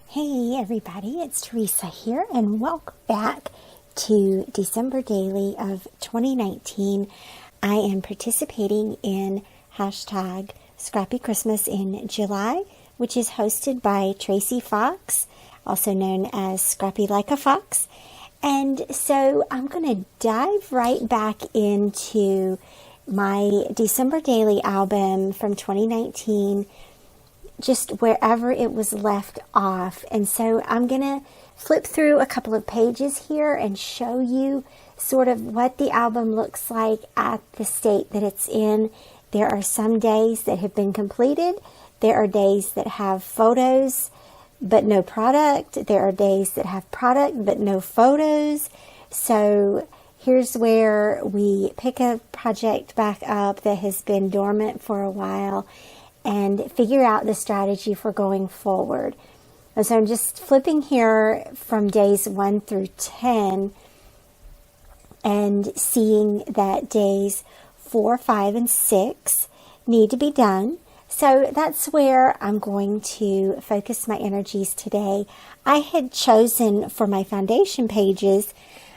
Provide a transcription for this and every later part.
Hey everybody, it's Theresa here, and welcome back to December Daily of 2019. I am participating in hashtag Scrappy Christmas in July, which is hosted by Tracy Fox, also known as Scrappy Like a Fox. And so I'm going to dive right back into my December Daily album from 2019, just wherever it was left off. And so I'm going to flip through a couple of pages here and show you sort of what the album looks like at the state that it's in. There are some days that have been completed. There are days that have photos but no product. There are days that have product but no photos. So here's where we pick a project back up that has been dormant for a while and figure out the strategy for going forward. And so I'm just flipping here from days 1 through 10 and seeing that days 4, 5, and 6 need to be done. So that's where I'm going to focus my energies today. I had chosen for my foundation pages,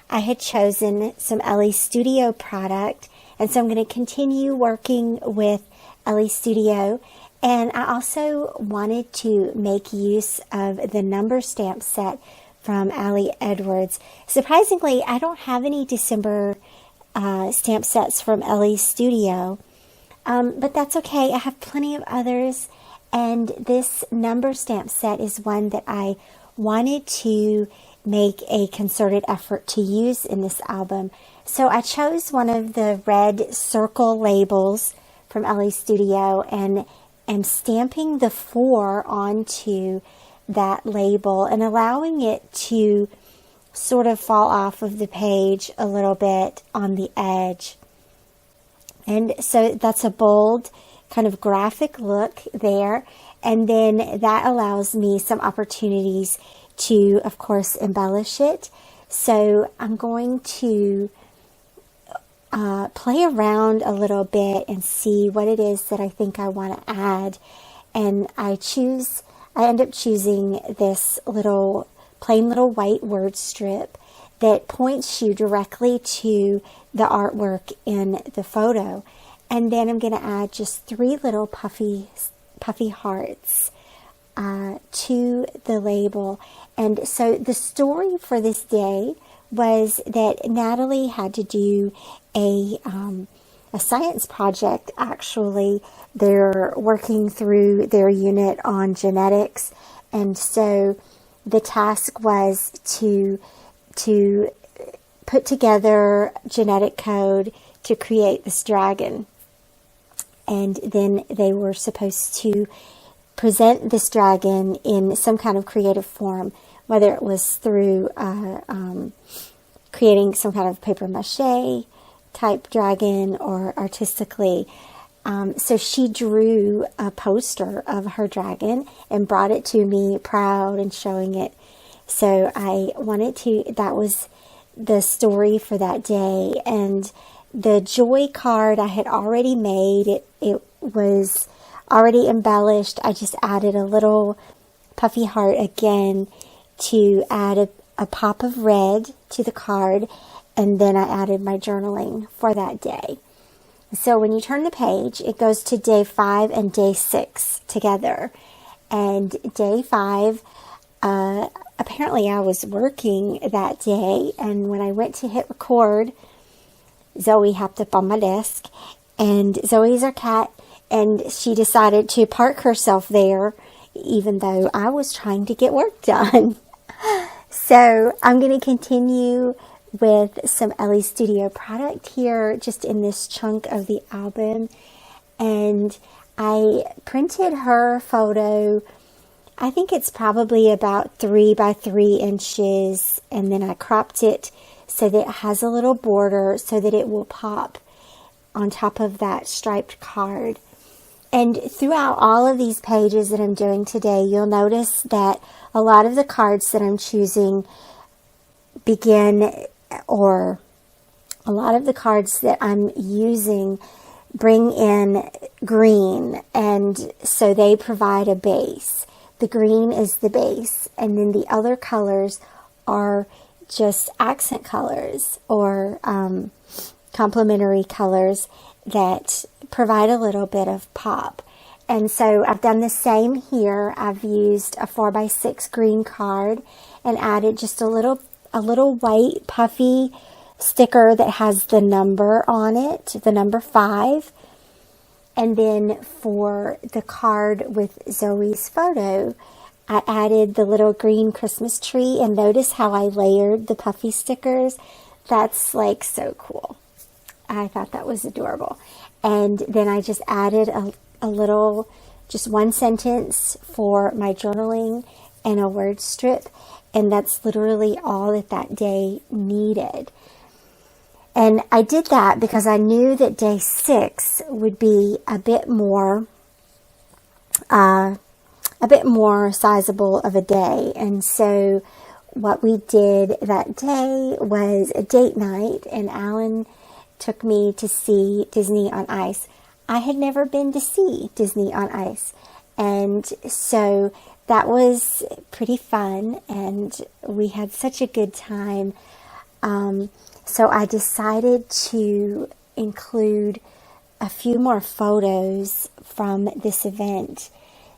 I had chosen some Elle Studio product, and so I'm going to continue working with Elle Studio. And I also wanted to make use of the number stamp set from Ali Edwards. Surprisingly, I don't have any December stamp sets from Elle Studio, but that's okay. I have plenty of others, and this number stamp set is one that I wanted to make a concerted effort to use in this album. So I chose one of the red circle labels from Elle Studio and am stamping the 4 onto that label and allowing it to sort of fall off of the page a little bit on the edge. And so that's a bold kind of graphic look there. And then that allows me some opportunities to, of course, embellish it. So I'm going to play around a little bit and see what it is that I think I want to add. And I end up choosing this plain little white word strip that points you directly to the artwork in the photo. And then I'm going to add just 3 little puffy hearts to the label. And so the story for this day was that Natalie had to do a science project. Actually, they're working through their unit on genetics, and so the task was to put together genetic code to create this dragon. And then they were supposed to present this dragon in some kind of creative form, whether it was through creating some kind of paper mache type dragon or artistically. So she drew a poster of her dragon and brought it to me proud and showing it. So that was the story for that day. And the joy card I had already made. It was already embellished. I just added a little puffy heart again to add a pop of red to the card, and then I added my journaling for that day. So when you turn the page, it goes to day 5 and day 6 together. And day 5, apparently I was working that day, and when I went to hit record, Zoe hopped up on my desk, and Zoe's our cat, and she decided to park herself there, even though I was trying to get work done. So I'm going to continue with some Elle Studio product here, just in this chunk of the album. And I printed her photo. I think it's probably about 3 by 3 inches. And then I cropped it so that it has a little border so that it will pop on top of that striped card. And throughout all of these pages that I'm doing today, you'll notice that a lot of the cards that I'm choosing or a lot of the cards that I'm using bring in green, and so they provide a base. the green is the base, and then the other colors are just accent colors or complementary colors that provide a little bit of pop. And so I've done the same here. I've used a 4x6 green card and added just a little white puffy sticker that has the number on it, the number 5. And then for the card with Zoe's photo, I added the little green Christmas tree, and notice how I layered the puffy stickers. That's like so cool. I thought that was adorable. And then I just added a little, just one sentence for my journaling and a word strip. And that's literally all that day needed. And I did that because I knew that day 6 would be a bit more sizable of a day. And so what we did that day was a date night, and Alan took me to see Disney on Ice. I had never been to see Disney on Ice, and so that was pretty fun, and we had such a good time. So I decided to include a few more photos from this event.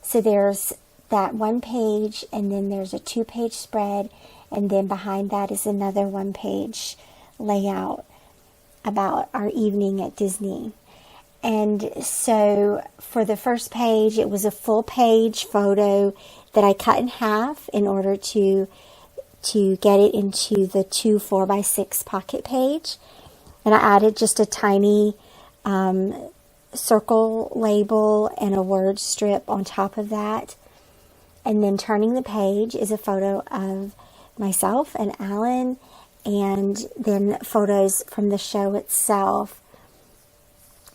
So there's that one page, and then there's a 2-page spread, and then behind that is another 1-page layout about our evening at Disney. And so for the first page, it was a full page photo that I cut in half in order to get it into the 2 4x6 pocket page. And I added just a tiny circle label and a word strip on top of that. And then turning the page is a photo of myself and Alan, and then photos from the show itself.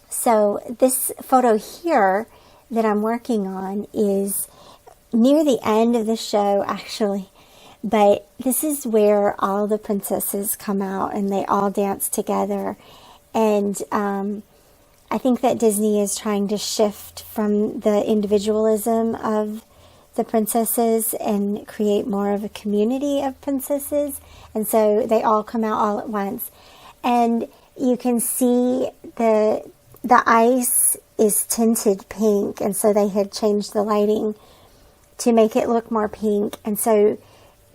So this photo here that I'm working on is near the end of the show, actually. But this is where all the princesses come out and they all dance together. And I think that Disney is trying to shift from the individualism of the princesses and create more of a community of princesses. And so they all come out all at once. And you can see the ice is tinted pink. And so they had changed the lighting to make it look more pink. And so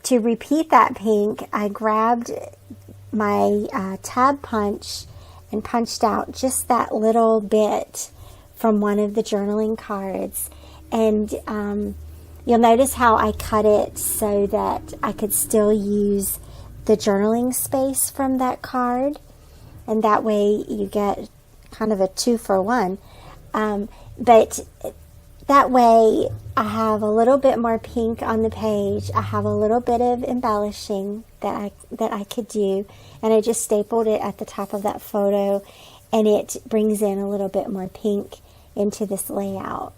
to repeat that pink, I grabbed my tab punch and punched out just that little bit from one of the journaling cards. And you'll notice how I cut it so that I could still use the journaling space from that card. And that way you get kind of a 2-for-1. But that way I have a little bit more pink on the page. I have a little bit of embellishing that I could do. And I just stapled it at the top of that photo, and it brings in a little bit more pink into this layout.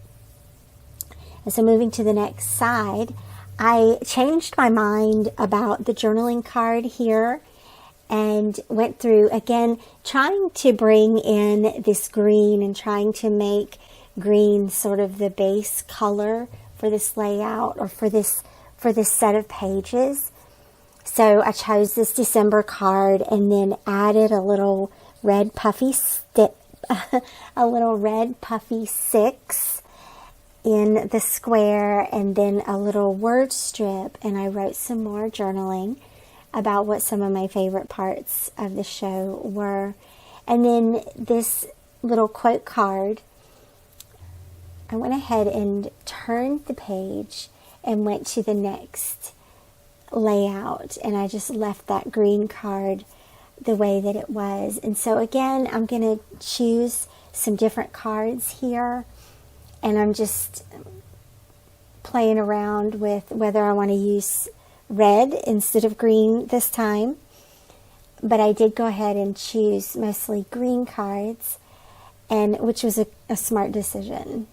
And so moving to the next side, I changed my mind about the journaling card here and went through, again, trying to bring in this green and trying to make green sort of the base color for this layout or for this set of pages. So I chose this December card and then added a little red puffy a little red puffy 6 in the square, and then a little word strip, and I wrote some more journaling about what some of my favorite parts of the show were. And then this little quote card, I went ahead and turned the page and went to the next layout, and I just left that green card the way that it was. And so again, I'm going to choose some different cards here, and I'm just playing around with whether I want to use red instead of green this time. But I did go ahead and choose mostly green cards, and which was a smart decision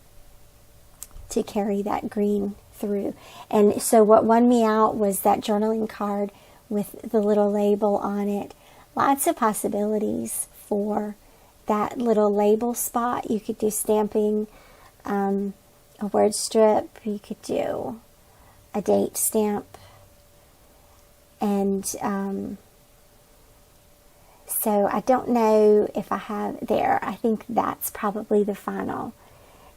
to carry that green through. And so what won me out was that journaling card with the little label on it. Lots of possibilities for that little label spot. You could do stamping, a word strip. You could do a date stamp. And so I don't know if I have there. I think that's probably the final.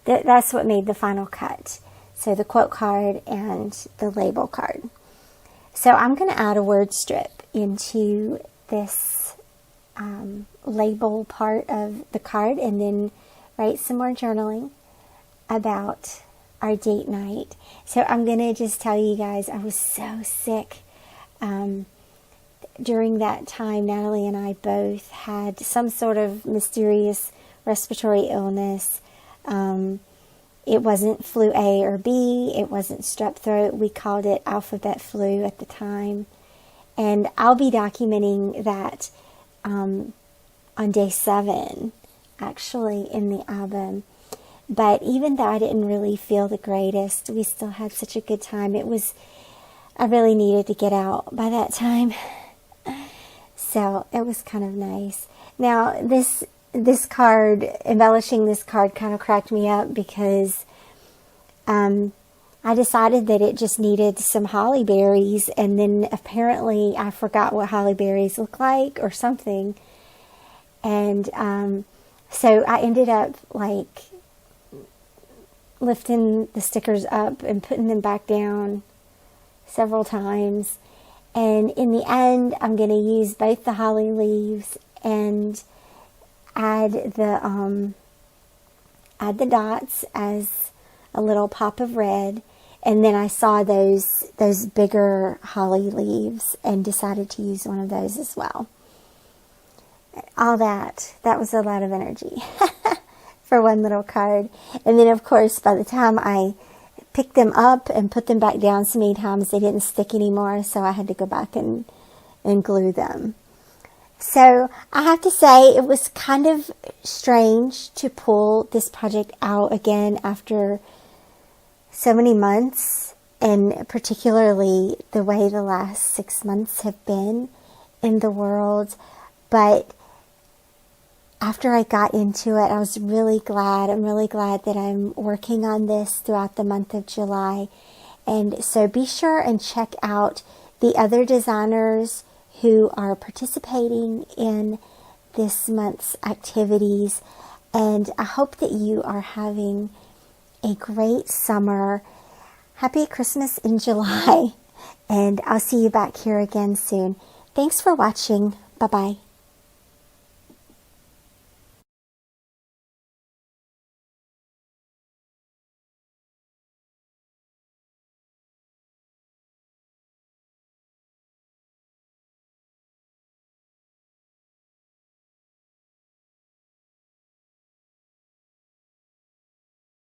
That's what made the final cut. So the quote card and the label card. So I'm going to add a word strip into this label part of the card, and then write some more journaling about our date night. So I'm going to just tell you guys, I was so sick. During that time, Natalie and I both had some sort of mysterious respiratory illness. It wasn't flu A or B. It wasn't strep throat. We called it alphabet flu at the time. And I'll be documenting that on day 7, actually, in the album. But even though I didn't really feel the greatest, we still had such a good time. I really needed to get out by that time. So it was kind of nice. Now, this card, embellishing this card, kind of cracked me up because I decided that it just needed some holly berries, and then apparently I forgot what holly berries look like or something. And so I ended up like lifting the stickers up and putting them back down several times. And in the end, I'm going to use both the holly leaves and add the dots as a little pop of red. And then I saw those bigger holly leaves and decided to use one of those as well. All that was a lot of energy for one little card. And then, of course, by the time I picked them up and put them back down so many times, they didn't stick anymore, so I had to go back and glue them. So I have to say, it was kind of strange to pull this project out again after so many months, and particularly the way the last 6 months have been in the world. But after I got into it, I was really glad. I'm really glad that I'm working on this throughout the month of July. And so be sure and check out the other designers who are participating in this month's activities. And I hope that you are having a great summer. Happy Christmas in July. And I'll see you back here again soon. Thanks for watching. Bye-bye.